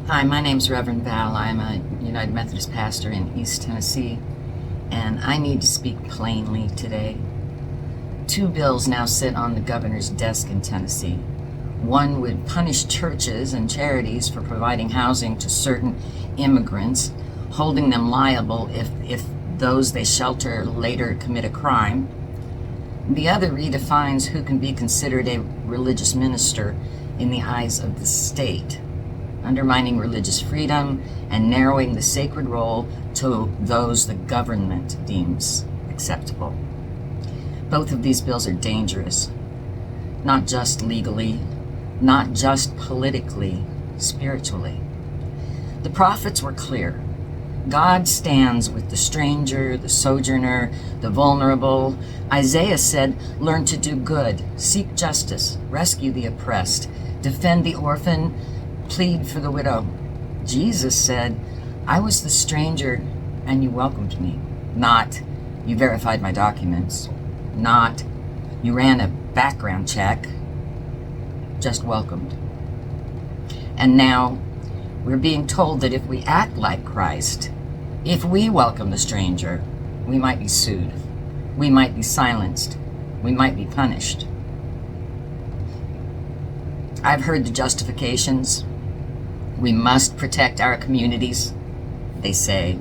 Hi, my name's Reverend Val. I'm a United Methodist pastor in East Tennessee, and I need to speak plainly today. Two bills now sit on the governor's desk in Tennessee. One would punish churches and charities for providing housing to certain immigrants, holding them liable if those they shelter later commit a crime. The other redefines who can be considered a religious minister in the eyes of the state, undermining religious freedom and narrowing the sacred role to those the government deems acceptable. Both of these bills are dangerous, not just legally, not just politically, spiritually. The prophets were clear. God stands with the stranger, the sojourner, the vulnerable. Isaiah said, learn to do good, seek justice, rescue the oppressed, defend the orphan, plead for the widow. Jesus said, I was the stranger and you welcomed me. Not, you verified my documents. Not, you ran a background check. Just welcomed. And now we're being told that if we act like Christ, if we welcome the stranger, we might be sued. We might be silenced. We might be punished. I've heard the justifications. We must protect our communities, they say.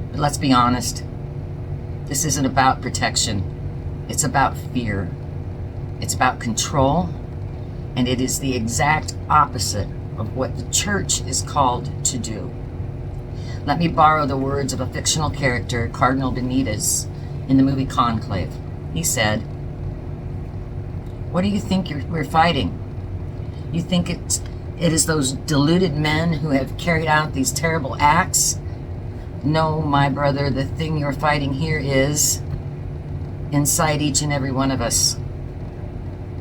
But let's be honest. This isn't about protection. It's about fear. It's about control. And it is the exact opposite of what the church is called to do. Let me borrow the words of a fictional character, Cardinal Benitez, in the movie Conclave. He said, what do you think we're fighting? You think it is those deluded men who have carried out these terrible acts? No, my brother, the thing you're fighting here is inside each and every one of us.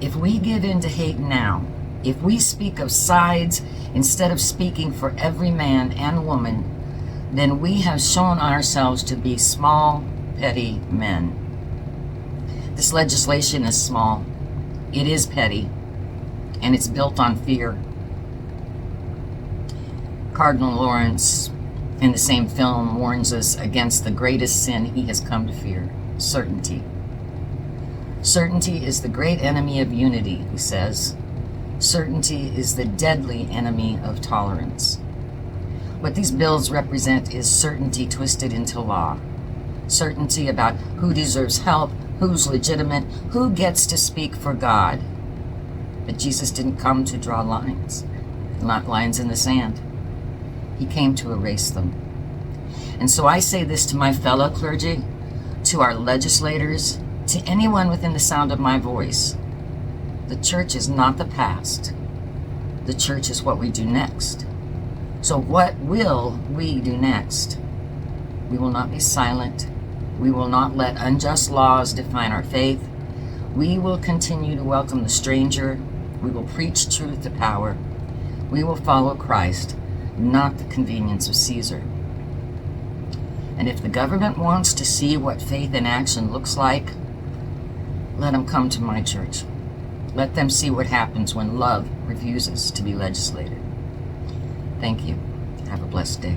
If we give in to hate now, if we speak of sides instead of speaking for every man and woman, then we have shown ourselves to be small, petty men. This legislation is small. It is petty, and it's built on fear. Cardinal Lawrence, in the same film, warns us against the greatest sin he has come to fear, certainty. Certainty is the great enemy of unity, he says. Certainty is the deadly enemy of tolerance. What these bills represent is certainty twisted into law. Certainty about who deserves help, who's legitimate, who gets to speak for God. But Jesus didn't come to draw lines, not lines in the sand. He came to erase them. And so I say this to my fellow clergy, to our legislators, to anyone within the sound of my voice. The church is not the past. The church is what we do next. So what will we do next? We will not be silent. We will not let unjust laws define our faith. We will continue to welcome the stranger. We will preach truth to power. We will follow Christ, not the convenience of Caesar. And if the government wants to see what faith in action looks like, let them come to my church. Let them see what happens when love refuses to be legislated. Thank you. Have a blessed day.